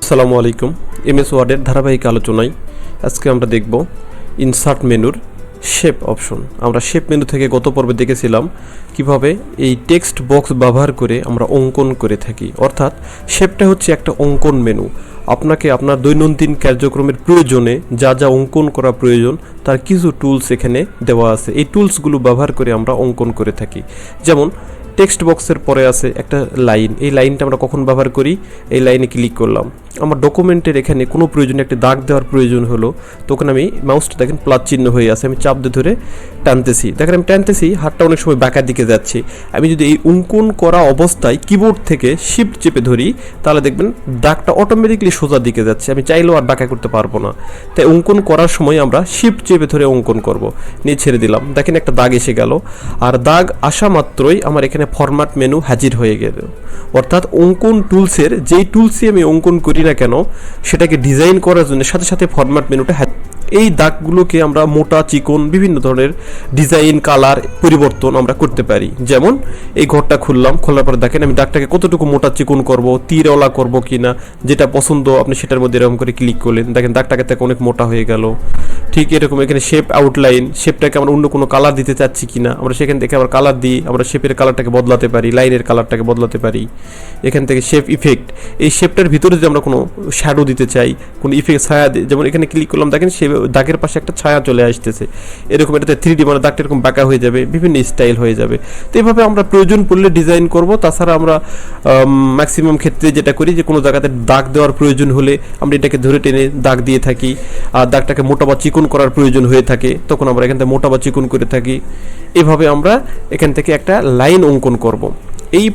আসসালামু আলাইকুম। এমএস ওয়ার্ডের ধারাবাহিক আলোচনায় আজকে আমরা দেখব ইনসার্ট মেনুর শেপ অপশন। আমরা শেপ মেনু থেকে গত পর্বে দেখেছিলাম কিভাবে এই টেক্সট বক্স ব্যবহার করে আমরা অঙ্কন করে থাকি, অর্থাৎ শেপটা হচ্ছে একটা অঙ্কন মেনু। আপনাকে আপনার দৈনন্দিন কার্যক্রমের প্রয়োজনে যা যা অঙ্কন করা প্রয়োজন তার কিছু টুলস এখানে দেওয়া আছে। এই টুলসগুলো ব্যবহার করে আমরা অঙ্কন করে থাকি। যেমন টেক্সট বক্সের পরে আছে একটা লাইন, এই লাইনটা আমরা কখন ব্যবহার করি? এই লাইনে ক্লিক করলাম, আমার ডকুমেন্টের এখানে কোনো প্রয়োজনে একটা দাগ দেওয়ার প্রয়োজন হলো, তখন আমি মাউসটা দেখেন প্লাস চিহ্ন হয়ে আছে, আমি চাপ দিয়ে ধরে টানতেছি, দেখেন আমি টানতেছি, হাতটা অনেক সময় বাঁকার দিকে যাচ্ছে। আমি যদি এই অঙ্কন করা অবস্থায় কিবোর্ড থেকে শিফট চেপে ধরি তাহলে দেখবেন দাগটা অটোমেটিকলি সোজা দিকে যাচ্ছে, আমি চাইলেও আর বাঁকা করতে পারবো না। তাই অঙ্কন করার সময় আমরা শিফট চেপে ধরে অঙ্কন করব। নিয়ে ছেড়ে দিলাম, দেখেন একটা দাগ এসে গেল, আর দাগ আসা মাত্রই আমার এখানে ফরম্যাট মেনু হাজির হয়ে গেল। অর্থাৎ অঙ্কন টুলসের যেই টুলসে আমি অঙ্কন করি না কেন সেটাকে ডিজাইন করার জন্য সাথে সাথে ফরম্যাট মেনুটা এই দাগগুলোকে আমরা মোটা চিকন বিভিন্ন ধরনের ডিজাইন কালার পরিবর্তন আমরা করতে পারি। যেমন এই ঘরটা খুললাম, খোলার পরে দেখেন আমি দাগটাকে কতটুকু মোটা চিকন করব, তীরওয়ালা করব কিনা, যেটা পছন্দ আপনি সেটার মধ্যে এরকম করে ক্লিক করলেন, দেখেন দাগটাকে থেকে অনেক মোটা হয়ে গেল। ঠিক এরকম এখানে শেপ আউটলাইন, শেপটাকে আমরা অন্য কোনো কালার দিতে চাচ্ছি কিনা আমরা সেখান থেকে আবার কালার দিই, আমরা শেপের কালারটাকে বদলাতে পারি, লাইনের কালারটাকে বদলাতে পারি। এখান থেকে শেপ ইফেক্ট, এই শেপটার ভিতরে যদি আমরা কোনো শ্যাডো দিতে চাই, কোনো ইফেক্ট ছায়া, যেমন এখানে ক্লিক করলাম দেখেন সে দাগের পাশে একটা ছায়া চলে আসতেছে, এরকম এটাতে 3D মানে দাগটা এরকম বাঁকা হয়ে যাবে, বিভিন্ন স্টাইল হয়ে যাবে। তো এইভাবে আমরা প্রয়োজন পড়লে ডিজাইন করব। তাছাড়া আমরা ম্যাক্সিমাম ক্ষেত্রে যেটা করি যে কোনো জায়গাতে দাগ দেওয়ার প্রয়োজন হলে আমরা এটাকে ধরে টেনে দাগ দিয়ে থাকি, আর দাগটাকে মোটা বা চিকন করার প্রয়োজন হয়ে থাকে তখন আমরা এখান থেকে মোটা বা চিকন করে থাকি। এভাবে আমরা এখান থেকে একটা লাইন অঙ্কন করব। এই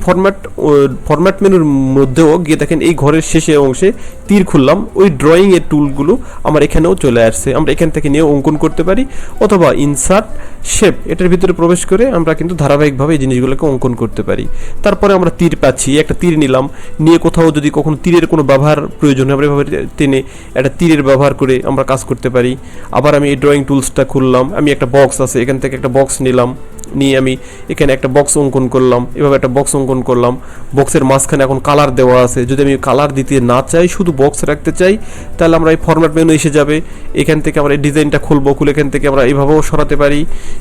ফরম্যাট মেনুর মধ্যেও গিয়ে দেখেন এই ঘরের শেষে অংশে তীর খুললাম, ওই ড্রয়িং এর টুলগুলো আমার এখানেও চলে আসছে, আমরা এখান থেকে নিয়ে অঙ্কন করতে পারি। অথবা ইনসার্ট শেপ এটার ভিতরে প্রবেশ করে আমরা কিন্তু ধারাবাহিকভাবে এই জিনিসগুলোকে অঙ্কন করতে পারি। তারপরে আমরা তীর পাচ্ছি, একটা তীর নিলাম, নিয়ে কোথাও যদি কখনো তীরের কোনো ব্যবহার প্রয়োজন হয় আমরা এভাবে টেনে একটা তীরের ব্যবহার করে আমরা কাজ করতে পারি। আবার আমি এই ড্রয়িং টুলসটা খুললাম, আমি একটা বক্স আছে এখান থেকে একটা বক্স নিলাম, নিয়ে আমি এখানে একটা বক্স অঙ্কন করলাম, এভাবে একটা বক্স অঙ্কন করলাম। বক্সের মাঝখানে এখন কালার দেওয়া আছে, যদি আমি কালার দিতে না চাই শুধু বক্স রাখতে চাই তাহলে আমরা এই ফরম্যাট মেনু এসে যাবে, এখান থেকে আমরা এই ডিজাইনটা খুলবো, খুলে এখান থেকে আমরা এইভাবেও সরাতে পারি।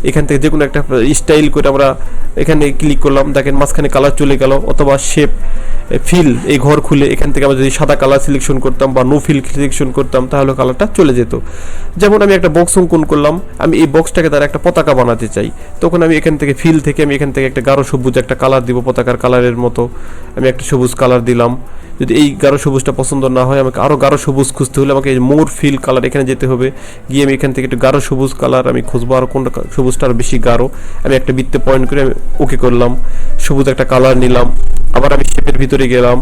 এখান থেকে যে কোনো একটা স্টাইল করে আমরা এখানে ক্লিক করলাম, দেখেন মাঝখানে কালার চলে গেল। অথবা শেপ ফিল, এই ঘর খুলে এখান থেকে আমরা যদি সাদা কালার সিলেকশন করতাম বা নো ফিল সিলেকশন করতাম তাহলে কালারটা চলে যেত। যেমন আমি একটা বক্স অঙ্কন করলাম, আমি এই বক্সটাকে দ্বারা একটা পতাকা বানাতে চাই, তখন আমি এখান থেকে ফিল থেকে আমি এখান থেকে একটা গাঢ় সবুজ একটা কালার দিব, পতাকার কালারের মতো আমি একটা সবুজ কালার দিলাম। যদি এই গাঢ় সবুজটা পছন্দ না হয় আমাকে আরও গাঢ় সবুজ খুঁজতে হলে আমাকে মোর ফিল কালার এখানে যেতে হবে, গিয়ে আমি এখান থেকে একটু গাঢ় সবুজ কালার আমি খুঁজবো, আর কোনটা সবুজটা আরও বেশি গাঢ়, আমি একটা বৃত্তে পয়েন্ট করে আমি ওকে করলাম, সবুজ একটা কালার নিলাম। আবার আমি শেপের ভিতরে গেলাম,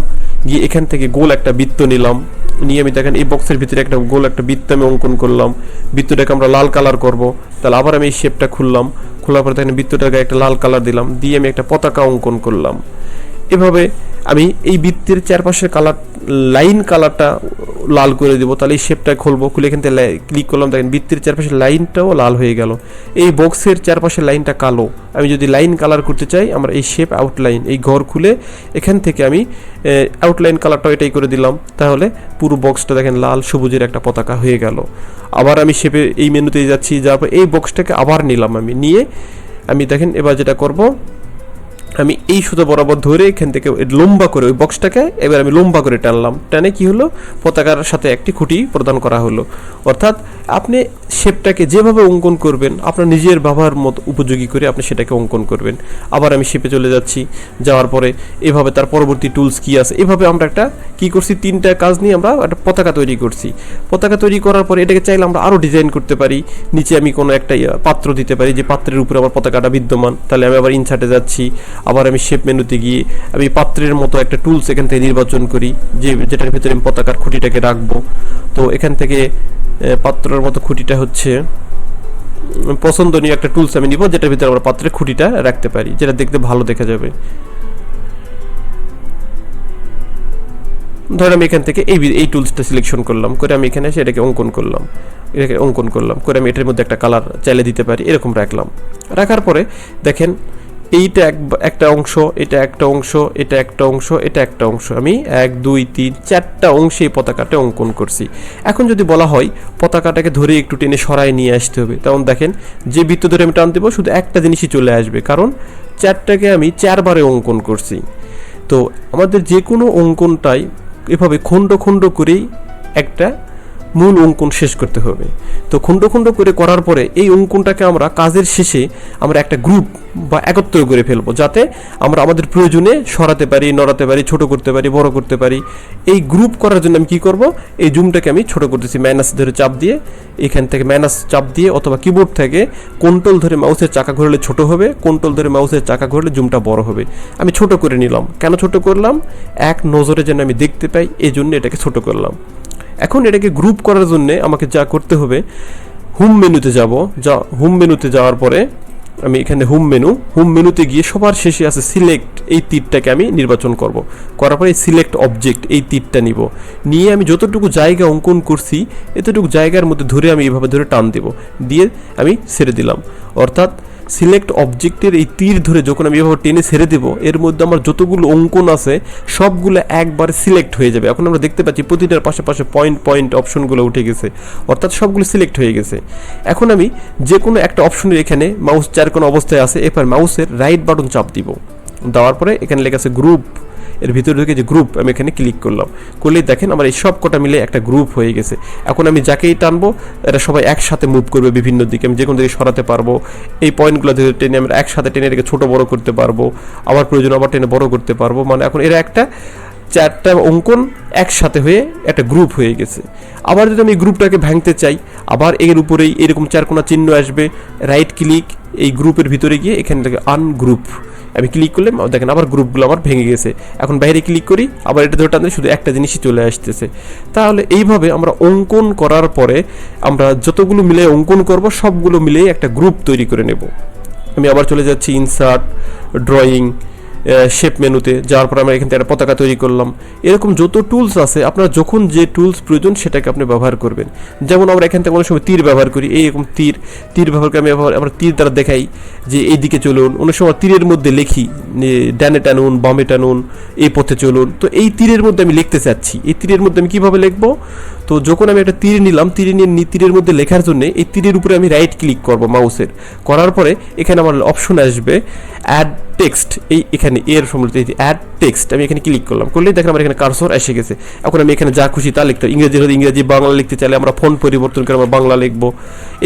গিয়ে এখান থেকে গোল একটা বৃত্ত নিলাম, নিয়ে আমি দেখেন এই বক্সের ভিতরে একটা গোল একটা বৃত্ত আমি অঙ্কন করলাম, বৃত্তটাকে আমরা লাল কালার করব। তাহলে আবার আমি এই শেপটা খুললাম, খোলার পরে দেখেন বৃত্তটাকে একটা লাল কালার দিলাম, দিয়ে আমি একটা পতাকা অঙ্কন করলাম। এভাবে আমি এই বৃত্তের চারপাশের কালার লাইন কালারটা লাল করে দেবো, তাহলে এই শেপটা খুলবো, খুলে এখান থেকে ক্লিক করলাম, দেখেন বৃত্তের চারপাশের লাইনটাও লাল হয়ে গেল। এই বক্সের চারপাশের লাইনটা কালো, আমি যদি লাইন কালার করতে চাই আমরা এই শেপ আউটলাইন এই ঘর খুলে এখান থেকে আমি আউটলাইন কালারটাও এটাই করে দিলাম, তাহলে পুরো বক্সটা দেখেন লাল সবুজের একটা পতাকা হয়ে গেল। আবার আমি শেপে এই মেনুতে যাচ্ছি, যাওয়ার পর এই বক্সটাকে আবার নিলাম, আমি নিয়ে আমি দেখেন এবার যেটা করব আমি এই সুতো বরাবর ধরে এখান থেকে লম্বা করে ওই বক্সটাকে এবার আমি লম্বা করে টানলাম, টানে কি হলো পতাকার সাথে একটি খুঁটি প্রদান করা হলো। অর্থাৎ আপনি শেপটাকে যেভাবে অঙ্কন করবেন আপনার নিজের ব্যবহার মতো উপযোগী করে আপনি সেটাকে অঙ্কন করবেন। আবার আমি শেপে চলে যাচ্ছি, যাওয়ার পরে এভাবে তার পরবর্তী টুলস কি আছে, এভাবে আমরা একটা কি করছি তিনটা কাজ নিয়ে আমরা একটা পতাকা তৈরি করছি। পতাকা তৈরি করার পরে এটাকে চাইলে আমরা আরও ডিজাইন করতে পারি, নিচে আমি কোনো একটা পাত্র দিতে পারি যে পাত্রের উপরে আমার পতাকাটা বিদ্যমান, তাহলে আমি আবার ইনসার্টে যাচ্ছি, আবার আমি শেপ মেনুতে গিয়ে আমি পাত্রের মতো একটা টুলস এখান থেকে নির্বাচন করি যেটার ভিতরে আমি পতাকার খুঁটিটাকে রাখবো। তো এখান থেকে পাত্রের মতো খুঁটিটা হচ্ছে পছন্দনীয় একটা টুলস আমি নিব যেটার ভিতরে আমরা পাত্রের খুঁটিটা রাখতে পারি, যেটা দেখতে ভালো দেখা যাবে। ধর আমি এখান থেকে এই টুলসটা সিলেকশন করলাম, করে আমি এখানে এসে এটাকে অঙ্কন করলাম, করে আমি এটার মধ্যে একটা কালার চাইলে দিতে পারি, এরকম রাখলাম। রাখার পরে দেখেন এইটা একটা অংশ, এটা একটা অংশ, এটা একটা অংশ, এটা একটা অংশ, আমি 1 2 3 4টা অংশে এই পতাকাটা অঙ্কন করছি। এখন যদি বলা হয় পতাকাটাকে ধরে একটু টেনে সরায় নিয়ে আসতে হবে, তখন দেখেন যে বৃত্ত ধরে আমি টান দেবো শুধু একটা জিনিসই চলে আসবে, কারণ 4টাকে আমি 4বারে অঙ্কন করছি। তো আমাদের যে কোনো অঙ্কনটাই এভাবে খণ্ড খণ্ড করেই একটা মূল অঙ্কন শেষ করতে হবে। তো খণ্ড খণ্ড করে করার পরে এই অঙ্কনটাকে আমরা কাজের শেষে আমরা একটা গ্রুপ বা একত্র করে ফেলবো, যাতে আমরা আমাদের প্রয়োজনে সরাতে পারি, নড়াতে পারি, ছোট করতে পারি, বড় করতে পারি। এই গ্রুপ করার জন্য আমি কি করব, এই জুমটাকে আমি ছোট করতেছি, মাইনাস ধরে চাপ দিয়ে, এখান থেকে মাইনাস চাপ দিয়ে অথবা কিবোর্ড থেকে কন্ট্রোল ধরে মাউসের চাকা ঘোরালে ছোট হবে, কন্ট্রোল ধরে মাউসের চাকা ঘোরালে জুমটা বড় হবে। আমি ছোট করে নিলাম। কেন ছোট করলাম? এক নজরে যেন আমি দেখতে পাই, এই জন্য এটাকে ছোট করলাম। এখন এটাকে গ্রুপ করার জন্য আমাকে যা করতে হবে, হোম মেনুতে যাব। হোম মেনুতে যাওয়ার পরে আমি এখানে হোম মেনুতে গিয়ে সবার শেষে আছে সিলেক্ট, এই তীরটাকে আমি নির্বাচন করব। করার পরে সিলেক্ট অবজেক্ট, এই তীরটা নিয়ে আমি যতটুকু জায়গা অঙ্কন করছি এতটুকু জায়গার মধ্যে ধরে আমি এইভাবে ধরে টান দেব, দিয়ে আমি ছেড়ে দিলাম। অর্থাৎ সিলেক্ট অবজেক্টের এই তীর ধরে যখন আমি এভাবে টেনে ছেড়ে দেব, এর মধ্যে আমার যতগুলো অঙ্কন আছে সবগুলো একবার সিলেক্ট হয়ে যাবে। এখন আমরা দেখতে পাচ্ছি প্রতিটার পাশে পয়েন্ট অপশনগুলো উঠে গেছে, অর্থাৎ সবগুলো সিলেক্ট হয়ে গেছে। এখন আমি যে কোনো একটা অপশনের এখানে মাউস চারকোনা অবস্থায় আছে, এরপর মাউসের রাইট বাটন চাপ দিব। দেওয়ার পরে এখানে লেখা আছে গ্রুপ, এর ভিতরে ঢুকে যে গ্রুপ, আমি এখানে ক্লিক করলাম। করলেই দেখেন আমার এই সব কটা মিলে একটা গ্রুপ হয়ে গেছে। এখন আমি যাকেই টানবো এরা সবাই একসাথে মুভ করবে বিভিন্ন দিকে, আমি যে কোনো দিকে সরাতে পারবো। এই পয়েন্টগুলো ধরে টেনে আমরা একসাথে টেনে রেখে ছোটো বড় করতে পারবো, আবার প্রয়োজন আবার টেনে বড় করতে পারবো। মানে এখন এরা একটা 4টা অঙ্কন একসাথে হয়ে একটা গ্রুপ হয়ে গেছে। আবার যদি আমি এই গ্রুপটাকে ভাঙতে চাই, আবার এর উপরেই এরকম 4 কোণা চিহ্ন আসবে, রাইট ক্লিক, এই গ্রুপের ভিতরে গিয়ে এখানে থেকে আনগ্রুপ আমি ক্লিক করলে দেখেন আবার গ্রুপগুলো আমার ভেঙে গেছে। এখন বাইরে ক্লিক করি, আবার এটা ধরে টানলে শুধু একটা জিনিসই চলে আসতেছে। তাহলে এইভাবে আমরা অঙ্কন করার পরে আমরা যতগুলো মিলে অঙ্কন করব সবগুলো মিলেই একটা গ্রুপ তৈরি করে নেব। আমি আবার চলে যাচ্ছি ইনসার্ট, ড্রয়িং, শেপ মেনুতে যাওয়ার পর আমরা এখান থেকে একটা পতাকা তৈরি করলাম। এরকম যত টুলস আছে আপনারা যখন যে টুলস প্রয়োজন সেটাকে আপনি ব্যবহার করবেন। যেমন আমরা এখান থেকে অনেক সময় তীর ব্যবহার করি, এইরকম তীর ব্যবহার করে আমরা তীর দ্বারা দেখাই যে এই দিকে চলুন। অনেক সময় তীরের মধ্যে লিখি ডানে টানুন, বামে টানুন, এই পথে চলুন। তো এই তীরের মধ্যে আমি লিখতে চাচ্ছি, এই তীরের মধ্যে আমি কীভাবে লিখবো? তো যখন আমি একটা তীর নিলাম, তীরের মধ্যে লেখার জন্য এই তীরের উপরে আমি রাইট ক্লিক করব মাউসের, করার পরে এখানে আমার অপশন আসবে অ্যাড টেক্সট, এখানে এর সম্বলিত অ্যাড টেক্সট, আমি এখানে ক্লিক করলাম। করলেই দেখেন আমার এখানে কার্সর এসে গেছে। এখন আমি এখানে যা খুশি তা লিখতে, ইংরেজি হলে ইংরেজি, বাংলা লিখতে চাইলে আমরা ফন্ট পরিবর্তন করে আমরা বাংলা লিখবো।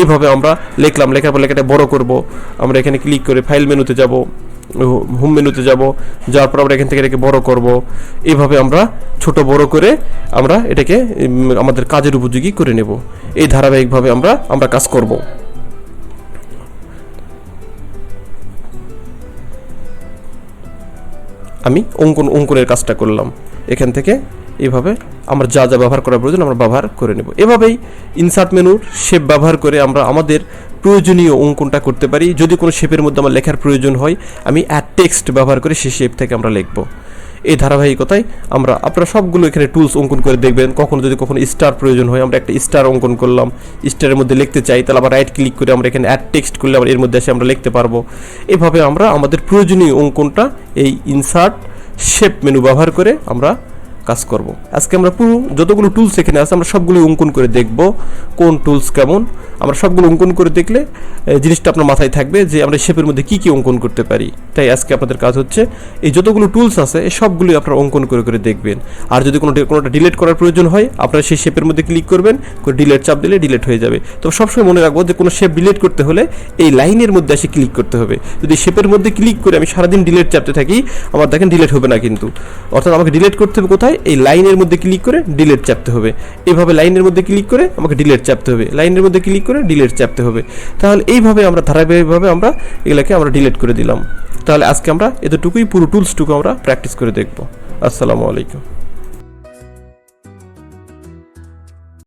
এইভাবে আমরা লিখলাম, লেখার পর লেখাটা বড় করব। আমরা এখানে ক্লিক করে ফাইল মেনুতে যাব, হোম মেনুতে যাব, যাওয়ার পর আমরা এখান থেকে এটাকে বড় করব। এইভাবে আমরা ছোট বড় করে আমরা এটাকে আমাদের কাজের উপযোগী করে নেব। এই ধারাবাহিকভাবে আমরা কাজ করব। আমি অঙ্কনের কাজটা করলাম। এখান থেকে এইভাবে আমরা যা ব্যবহার করার প্রয়োজন আমরা ব্যবহার করে নেব। এভাবেই ইনসার্ট মেনুর শেপ ব্যবহার করে আমরা আমাদের প্রয়োজনীয় অঙ্কনটা করতে পারি। যদি কোনো শেপের মধ্যে আমার লেখার প্রয়োজন হয়, আমি অ্যাড টেক্সট ব্যবহার করে সেই শেপ থেকে আমরা লিখব। এই ধারাবাহিকতায় আপনারা সবগুলো এখানে টুলস অঙ্কন করে দেখবেন। যদি কখনো স্টার প্রয়োজন হয়, আমরা একটা স্টার অঙ্কন করলাম, স্টারের মধ্যে লিখতে চাই, তাহলে আবার রাইট ক্লিক করে আমরা এখানে অ্যাড টেক্সট করলে আবার এর মধ্যে এসে আমরা লিখতে পারবো। এভাবে আমরা আমাদের প্রয়োজনীয় অঙ্কনটা এই ইনসার্ট শেপ মেনু ব্যবহার করে আমরা কাজ করব। আজকে আমরা পুরো যতগুলো টুলস এখানে আছে আমরা সবগুলো অঙ্কন করে দেখব, কোন টুলস কেমন। আমরা সবগুলো অঙ্কন করে দেখলে জিনিসটা আপনার মাথায় থাকবে যে আমরা শেপের মধ্যে কী কী অঙ্কন করতে পারি। তাই আজকে আপনাদের কাজ হচ্ছে এই যতগুলো টুলস আছে এই সবগুলোই আপনারা অঙ্কন করে দেখবেন। আর যদি কোনোটা ডিলিট করার প্রয়োজন হয়, আপনারা সেই শেপের মধ্যে ক্লিক করবেন, ডিলিট চাপ দিলে ডিলিট হয়ে যাবে। তো সবসময় মনে রাখবো যে কোনো শেপ ডিলিট করতে হলে এই লাইনের মধ্যে এসে ক্লিক করতে হবে। যদি শেপের মধ্যে ক্লিক করে আমি সারাদিন ডিলিট চাপতে থাকি, আমার দেখেন ডিলিট হবে না কিন্তু। অর্থাৎ আমাকে ডিলিট করতে হবে কোথায়? এই লাইনের মধ্যে ক্লিক করে ডিলিট চাপতে হবে। এইভাবে লাইনের মধ্যে ক্লিক করে আমাকে ডিলিট চাপতে হবে, লাইনের মধ্যে ক্লিক করে ডিলিট চাপতে হবে। তাহলে এইভাবে আমরা ধারাবাহিকভাবে আমরা এগুলাকে আমরা ডিলিট করে দিলাম। তাহলে আজকে আমরা এতটুকুই পুরো টুলসটুকু আমরা প্র্যাকটিস করে দেখব। আসসালামু আলাইকুম।